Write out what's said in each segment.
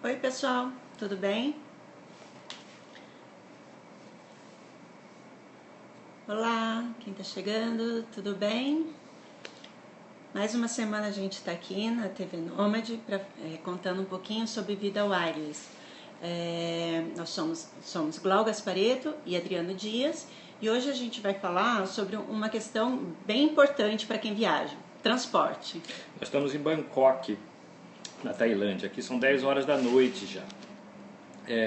Oi pessoal, tudo bem? Olá, quem tá chegando, tudo bem? Mais uma semana a gente está aqui na TV Nômade contando um pouquinho sobre vida wireless. Nós somos Glau Gasparetto e Adriano Dias e hoje a gente vai falar sobre uma questão bem importante para quem viaja, transporte. Nós estamos em Bangkok, na Tailândia. Aqui são 10 horas da noite já.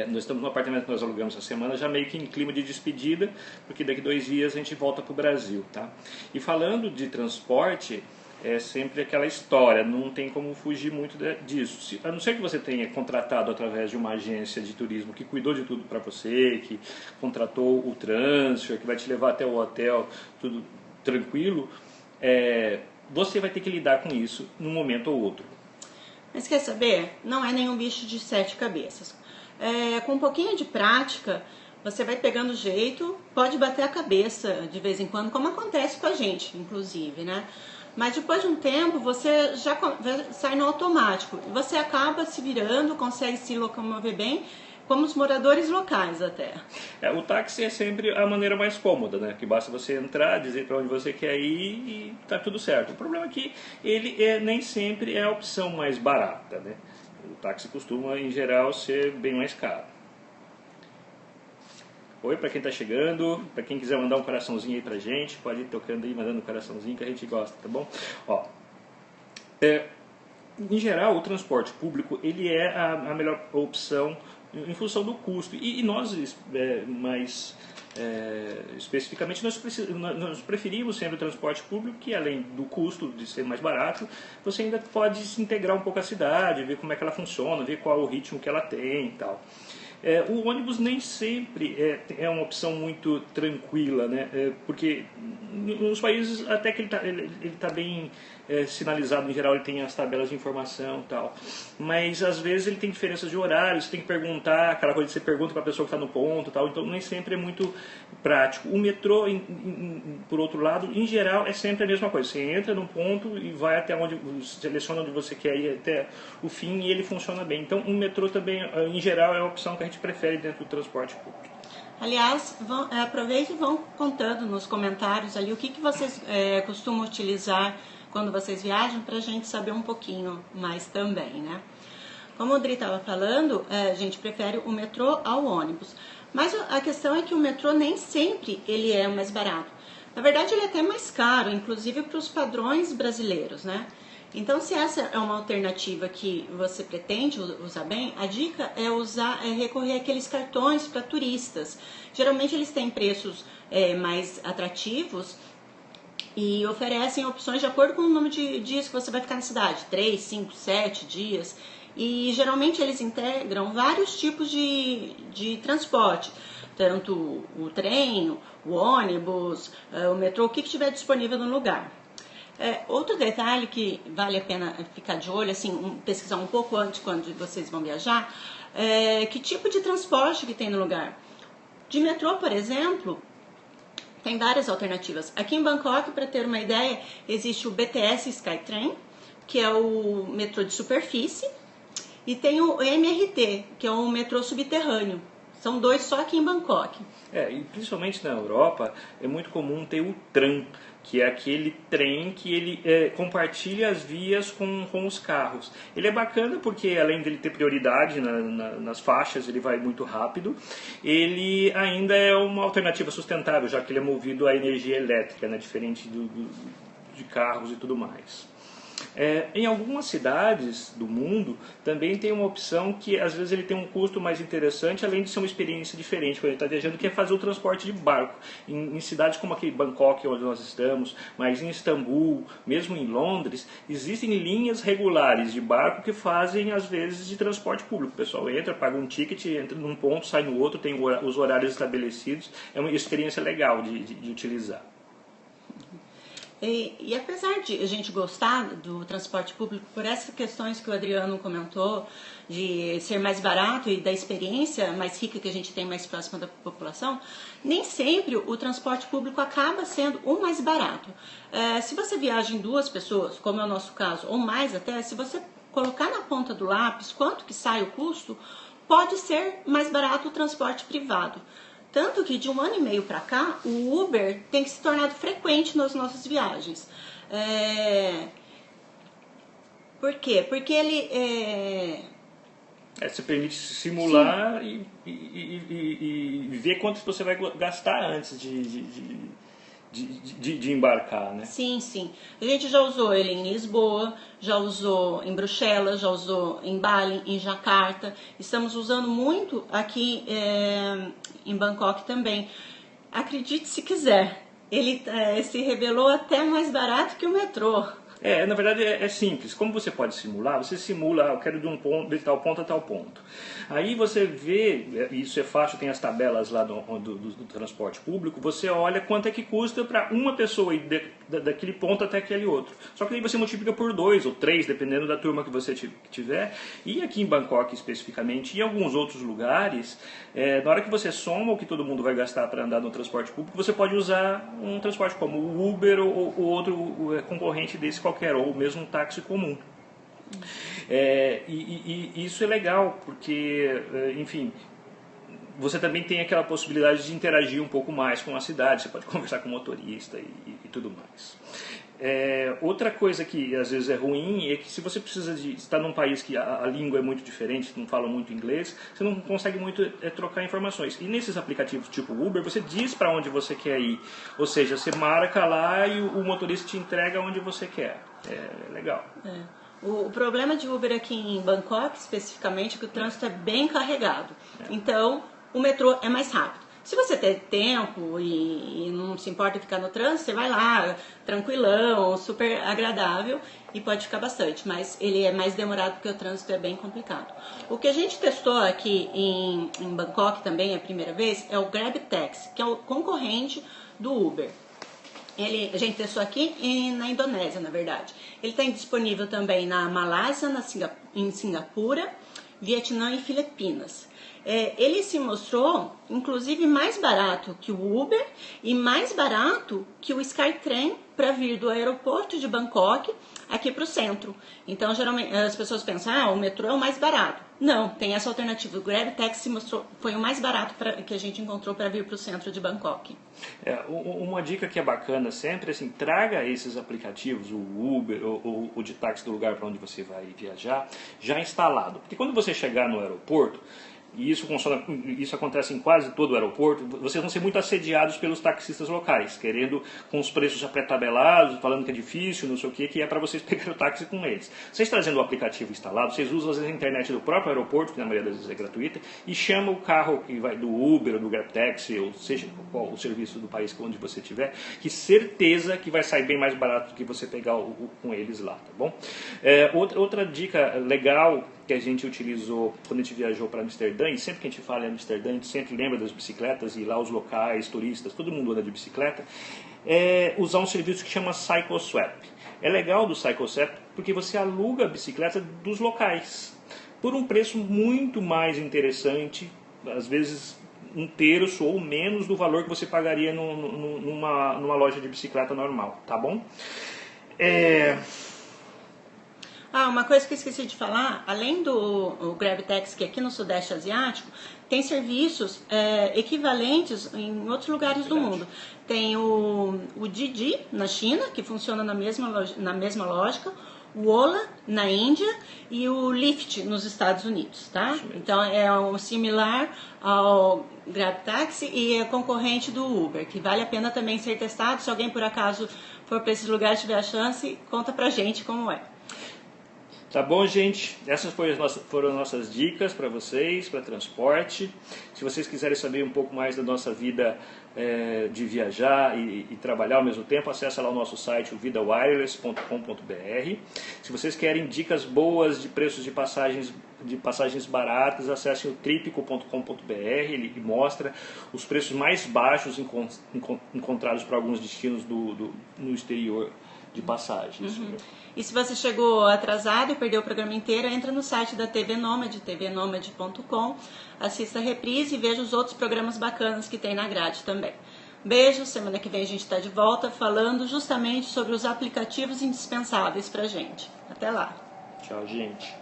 Nós estamos no apartamento que nós alugamos essa semana, já meio que em clima de despedida, porque daqui 2 dias a gente volta para o Brasil, tá? E falando de transporte, é sempre aquela história, não tem como fugir muito disso. A não ser que você tenha contratado através de uma agência de turismo que cuidou de tudo para você, que contratou o transfer, que vai te levar até o hotel, tudo tranquilo, você vai ter que lidar com isso num momento ou outro. Mas quer saber? Não é nenhum bicho de 7 cabeças. Com um pouquinho de prática, você vai pegando jeito, pode bater a cabeça de vez em quando, como acontece com a gente, inclusive, né? Mas depois de um tempo, você já sai no automático. E você acaba se virando, consegue se locomover bem, como os moradores locais até. O táxi é sempre a maneira mais cômoda, né? Que basta você entrar, dizer para onde você quer ir e tá tudo certo. O problema é que ele nem sempre é a opção mais barata, né? O táxi costuma, em geral, ser bem mais caro. Oi, para quem está chegando, para quem quiser mandar um coraçãozinho aí pra gente, pode ir tocando aí, mandando um coraçãozinho que a gente gosta, tá bom? Em geral, o transporte público ele é a melhor opção em função do custo. E nós, especificamente, nós preferimos sempre o transporte público, que além do custo de ser mais barato, você ainda pode se integrar um pouco à cidade, ver como é que ela funciona, ver qual é o ritmo que ela tem e tal. O ônibus nem sempre é uma opção muito tranquila, né? Porque nos países até que ele tá bem sinalizado, em geral ele tem as tabelas de informação e tal, mas às vezes ele tem diferenças de horários, você tem que perguntar, aquela coisa que você pergunta para a pessoa que está no ponto e tal, então nem sempre é muito prático. O metrô, por outro lado, em geral é sempre a mesma coisa, você entra no ponto e vai até onde, seleciona onde você quer ir até o fim e ele funciona bem. Então o metrô também, em geral, é a opção que a gente prefere dentro do transporte público. Aliás, aproveitem e vão contando nos comentários ali o que vocês costumam utilizar quando vocês viajam, para a gente saber um pouquinho mais também, né? Como o Adri estava falando, a gente prefere o metrô ao ônibus. Mas a questão é que o metrô nem sempre ele é mais barato. Na verdade, ele é até mais caro, inclusive para os padrões brasileiros, né? Então, se essa é uma alternativa que você pretende usar bem, a dica é recorrer àqueles cartões para turistas. Geralmente eles têm preços mais atrativos e oferecem opções de acordo com o número de dias que você vai ficar na cidade, 3, 5, 7 dias. E geralmente eles integram vários tipos de transporte, tanto o trem, o ônibus, o metrô, o que estiver disponível no lugar. Outro detalhe que vale a pena ficar de olho, assim, pesquisar um pouco antes quando vocês vão viajar, que tipo de transporte que tem no lugar. De metrô, por exemplo, tem várias alternativas. Aqui em Bangkok, para ter uma ideia, existe o BTS Skytrain, que é o metrô de superfície, e tem o MRT, que é o metrô subterrâneo. São 2 só aqui em Bangkok. E principalmente na Europa é muito comum ter o tram, que é aquele trem que ele compartilha as vias com os carros. Ele é bacana porque além dele ter prioridade nas faixas, ele vai muito rápido. Ele ainda é uma alternativa sustentável, já que ele é movido a energia elétrica, né, diferente de carros e tudo mais. Em algumas cidades do mundo também tem uma opção que às vezes ele tem um custo mais interessante, além de ser uma experiência diferente quando ele está viajando, que é fazer o transporte de barco. Em cidades como aqui Bangkok, onde nós estamos, mas em Istambul, mesmo em Londres, existem linhas regulares de barco que fazem às vezes de transporte público. O pessoal entra, paga um ticket, entra num ponto, sai no outro, tem os horários estabelecidos. É uma experiência legal de utilizar. E apesar de a gente gostar do transporte público por essas questões que o Adriano comentou, de ser mais barato e da experiência mais rica que a gente tem mais próxima da população, nem sempre o transporte público acaba sendo o mais barato. Se você viaja em 2 pessoas, como é o nosso caso, ou mais até, se você colocar na ponta do lápis quanto que sai o custo, pode ser mais barato o transporte privado. Tanto que de 1 ano e meio para cá, o Uber tem se tornado frequente nas nossas viagens. Por quê? Porque ele Você permite simular e ver quanto você vai gastar antes de embarcar, né? Sim, sim. A gente já usou ele em Lisboa, já usou em Bruxelas, já usou em Bali, em Jacarta. Estamos usando muito aqui em Bangkok também. Acredite se quiser, ele se revelou até mais barato que o metrô. Na verdade é simples. Como você pode simular? Você simula, eu quero de tal ponto a tal ponto. Aí você vê, isso é fácil, tem as tabelas lá do transporte público, você olha quanto é que custa para uma pessoa ir daquele ponto até aquele outro. Só que aí você multiplica por 2 ou 3, dependendo da turma que você tiver. E aqui em Bangkok especificamente, e em alguns outros lugares, na hora que você soma o que todo mundo vai gastar para andar no transporte público, você pode usar um transporte como o Uber ou outro concorrente desse qualquer, ou mesmo um táxi comum. E isso é legal, porque, enfim, você também tem aquela possibilidade de interagir um pouco mais com a cidade, você pode conversar com o motorista e tudo mais. Outra coisa que às vezes é ruim é que se você precisa de estar num país que a língua é muito diferente, não fala muito inglês, você não consegue muito trocar informações. E nesses aplicativos tipo Uber, você diz para onde você quer ir, ou seja, você marca lá e o motorista te entrega onde você quer. É legal. O problema de Uber aqui em Bangkok, especificamente, é que o trânsito é bem carregado. Então, o metrô é mais rápido. Se você tem tempo e não se importa ficar no trânsito, você vai lá, tranquilão, super agradável e pode ficar bastante. Mas ele é mais demorado porque o trânsito é bem complicado. O que a gente testou aqui em Bangkok também, a primeira vez, é o Grab Taxi, que é o concorrente do Uber. A gente testou aqui e na Indonésia, na verdade. Ele está disponível também na Malásia, em Singapura, Vietnã e Filipinas. Ele se mostrou, inclusive, mais barato que o Uber e mais barato que o Skytrain para vir do aeroporto de Bangkok aqui para o centro. Então, geralmente, as pessoas pensam, o metrô é o mais barato. Não, tem essa alternativa. O Grab Taxi foi o mais barato que a gente encontrou para vir para o centro de Bangkok. Uma dica que é bacana sempre, assim, traga esses aplicativos, o Uber ou o de táxi do lugar para onde você vai viajar, já instalado. Porque quando você chegar no aeroporto, e isso acontece em quase todo o aeroporto, vocês vão ser muito assediados pelos taxistas locais, querendo com os preços já pré-tabelados, falando que é difícil, não sei o que é para vocês pegar o táxi com eles. Vocês trazendo o aplicativo instalado, vocês usam às vezes a internet do próprio aeroporto, que na maioria das vezes é gratuita, e chama o carro que vai do Uber ou do Grabtaxi, ou seja, qual o serviço do país onde você estiver, que certeza que vai sair bem mais barato do que você pegar com eles lá, tá bom? Outra dica legal que a gente utilizou quando a gente viajou para Amsterdã, e sempre que a gente fala em Amsterdã, a gente sempre lembra das bicicletas, e lá os locais, turistas, todo mundo anda de bicicleta, usar um serviço que chama CycleSwap. É legal do CycleSwap porque você aluga a bicicleta dos locais, por um preço muito mais interessante, às vezes 1/3 ou menos do valor que você pagaria numa loja de bicicleta normal, tá bom? Uma coisa que eu esqueci de falar, além do GrabTaxi, que aqui no Sudeste Asiático, tem serviços equivalentes em outros lugares do mundo. Tem o Didi na China, que funciona na mesma lógica, o Ola na Índia e o Lyft nos Estados Unidos, tá? Então é um similar ao GrabTaxi e é concorrente do Uber, que vale a pena também ser testado. Se alguém por acaso for para esses lugares e tiver a chance, conta pra gente como é. Tá bom, gente? Essas foram as nossas dicas para vocês, para transporte. Se vocês quiserem saber um pouco mais da nossa vida de viajar e trabalhar ao mesmo tempo, acessa lá o nosso site, o vidawireless.com.br. Se vocês querem dicas boas de preços de passagens baratas, acessem o tripico.com.br. Ele mostra os preços mais baixos encontrados para alguns destinos no exterior de passagens. E se você chegou atrasado e perdeu o programa inteiro, entra no site da TV Nômade, tvnomade.com, assista a reprise e veja os outros programas bacanas que tem na grade também. Beijo, semana que vem a gente está de volta falando justamente sobre os aplicativos indispensáveis pra gente. Até lá! Tchau, gente.